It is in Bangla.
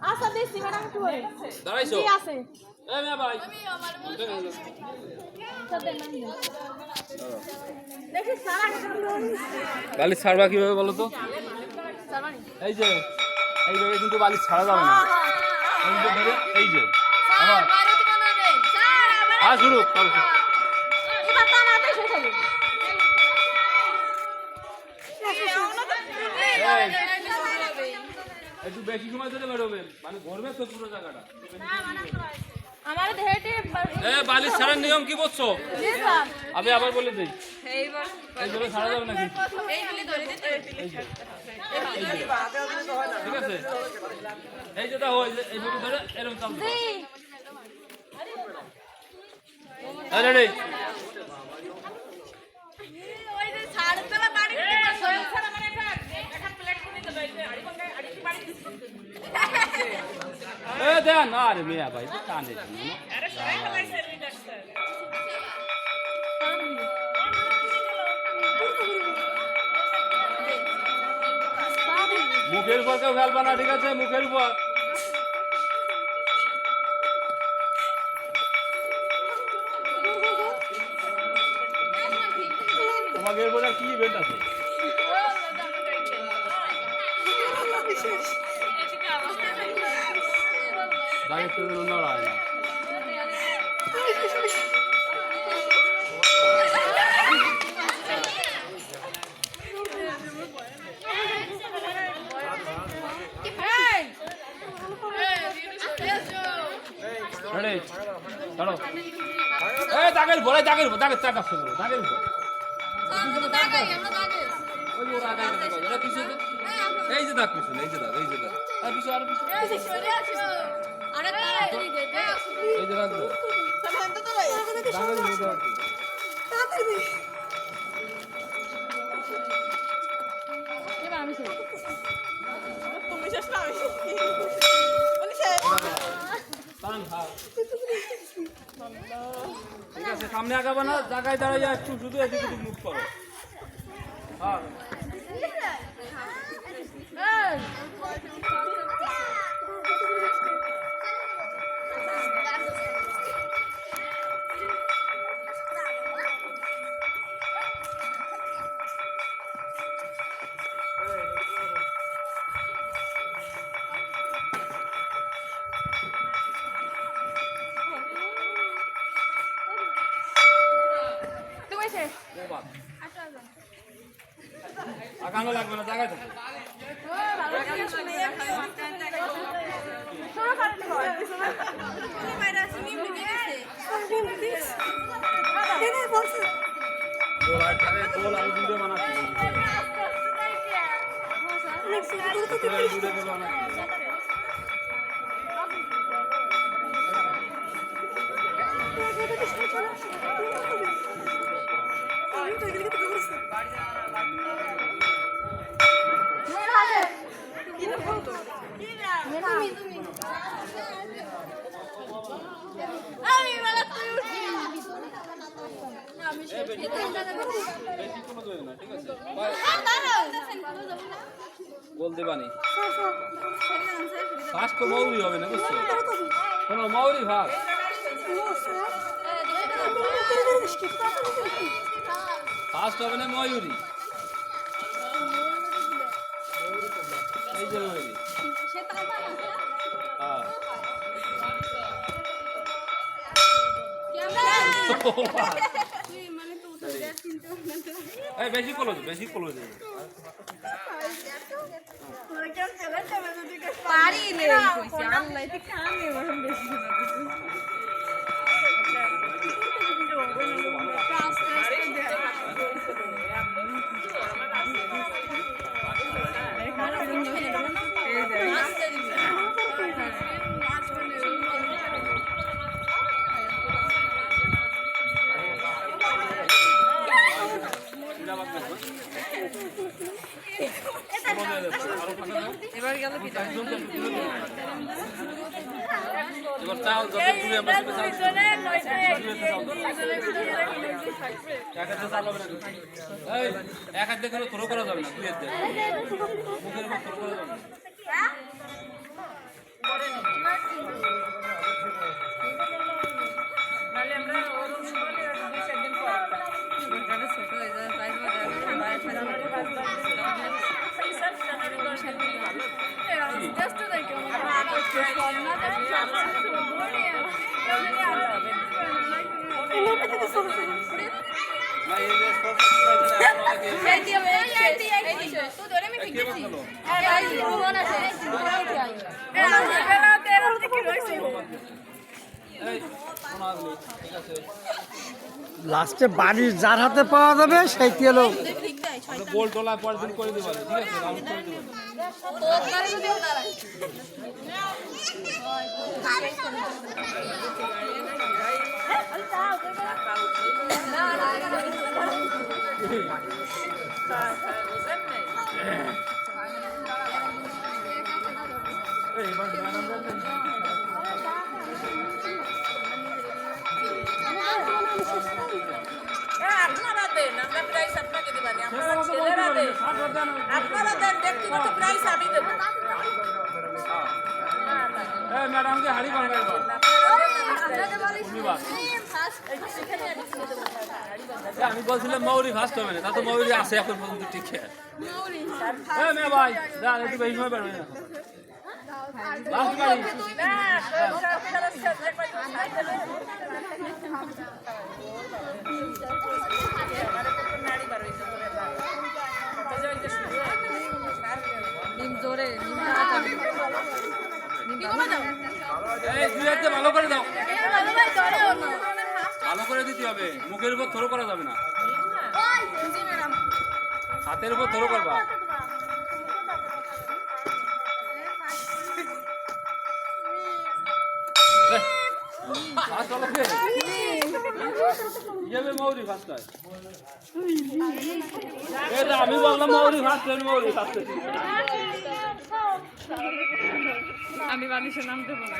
আচ্ছা দিছি ম্যাডাম একটু করে দাঁড়াইছো জি আছে এই না ভাই দেখি সারা বালিশ ছাড়বা কিভাবে বলো তো এই যে এইভাবে কিন্তু বালিশ ছাড়া যাবে না এই যে ধরে এই যে আবার শুরু এবার টানাতে শেষ হবে একটু বেশি সময় ধরে বেরোবে মানে ঘুরবে তো পুরো জায়গাটা আমার দেহেতে বালিশ ছাড়ার নিয়ম কি বলছো জি স্যার আমি আবার বলে দিই এইভাবে ছাড়া যাবে নাকি ঠিক আছে এই যে দেখো এইভাবে ধরে এরকম চালু জি রেডি ওই যে ছাড়তে না পানি ছাড়া মানে একটা প্লেট করে দিতে হবে আড়ি কোনটা আড়ি কি পানি দেন আরে মিয়া ভাই টানে আরে সবাই খালাই সার্ভিস আসছে মুখের উপর কেউ ফেলবা না ঠিক আছে মুখের উপর তোমাকে এরপর আর কি ইভেন্ট আছে দাঁড়িয়ে তো নড়া হয় না রেডি চলো এই দাগের উপর এই দাগের উপর দাগের চাকা শুরু দাগের উপর ওই ওরা দাগের উপর ওরা পিছনে এই যে দাগ পিছনে এই যে দাগ আর পিছনে আর পিছনে এই যে দাগ দাও দাগের উপর দাও এবার আমি শুরু তুমি শেষ না আমি ঠিক আছে সামনে আগাবো না জায়গায় দাঁড়াইয়া একটু শুধু এদিকে মুখ করো হ্যাঁ তুমি শেষ আগানো লাগবে না জায়গায় থাকো গোল আর ভিডিও বানাচ্ছি ভিডিও বানাচ্ছি গোল দেবানি ফার্স্ট তো মৌরি হবে না বুঝছো কোনো মৌরি ভাগ ফার্স্ট হবে না ময়ূরী এই যে ময়ূরী হ্যাঁ বেশি কলজ পারি নে আল্লাহ এটা কামে বরং বেশি এবার গেল কি এবার চাও যত দূরে আমরা এক হাত দেখে থ্রো করা যাবে না দুই হাত মুখের উপর থ্রো করা যাবে চলো এই শোনা আসলে ঠিক আছে লাস্টে বাড়ির যার হাতে পাওয়া যাবে সেইটি হলো আমরা বল টোলা পরের দিন করে দেবো ঠিক আছে রাউন্ড করে দেবো এই এবার আপনারা দেন, আমরা প্রাইস আপনাকে দিবানি, আপনারা ছেলেরা দেন, আপনারা দেন, ব্যক্তিগত প্রাইস আমি দেবো। এই ম্যাডামকে হাড়ি ভাঙাই দাও আমি বলছিলাম মৌরি ফার্স্ট হবে না তা তো মৌরি আছে এখন পর্যন্ত টিকে হ্যাঁ মেয়ে ভাই যান একটু বেশি সময় পারবে না লাস্ট বাড়ি এই দুই হাতে ভালো করে দাও ভালো করে দিতে হবে মুখের উপর থরো করা যাবে না হাতের উপর থরো করবা আমি বললাম মৌরি ফার্স্ট মৌরি ফার্স্ট আমি বালিশের নাম দেবো না।